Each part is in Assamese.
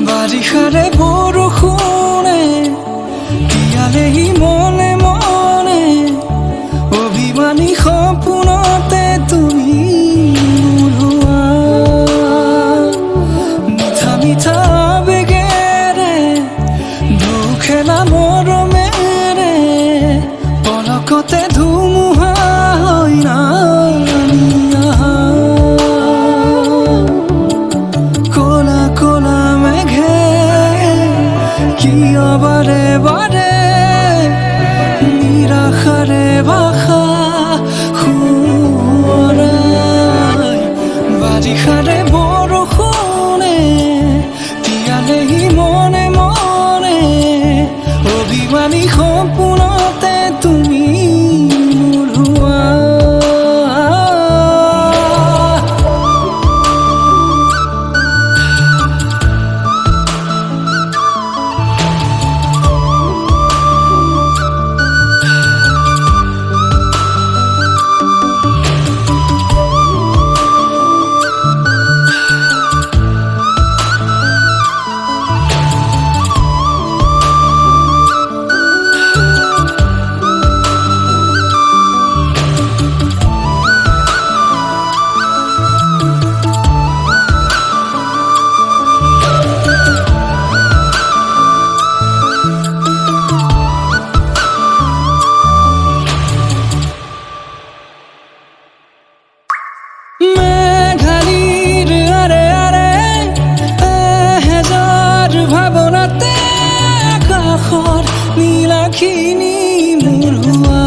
বাৰিষাৰে বৰষুণে তিয়ালেহি মনে মনে অভিমানী সপোনতে তুমি ওলোৱা মিঠা মিঠা আবেগেৰে দুখেলা মৰমেৰে পলকতে ধুমুহা হৈ নামি আহা ক'লা ক'লা মেঘে কিয় বাৰে বাৰে নিৰাশাৰে ভাষা সোঁৱৰাই বাৰিষাৰে বৰষুণে তিয়ালেহি মনে মনে অভিমানী সপোনতে তুমি ওলোৱা মেঘালীৰ আৰে আৰে এহেজাৰ ভাৱনাতে আকাশৰ নীলাখিনী মোৰ হোৱা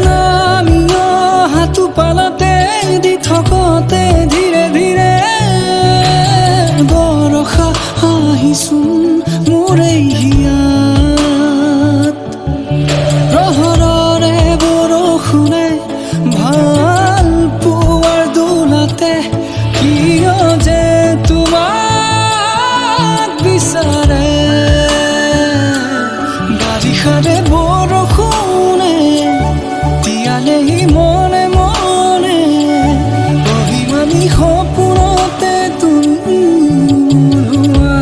নামি অহা টোপালতে দি থকতে ধীৰে ধীৰে বৰষা আহিছোন মোৰ এই হিয়াত প্ৰহৰৰে বৰষুণে ভাল পোৱাৰ দোলাতে কিয় যে তোমাক বিচাৰে বাৰিষাৰে বৰষুণে তিয়ালেহি মনে মনে অভিমানী সপোনতে তুমি ওলোৱা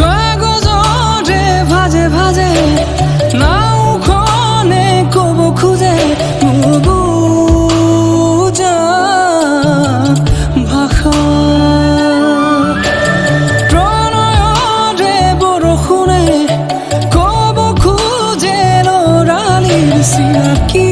কাগজৰে ভাজে ভাজে নাওখনে ক'ব খোজে নুবুজা ভাষা প্ৰণয়ৰে বৰষুণে ক'ব খোজে ল'ৰালিৰ চিনাকি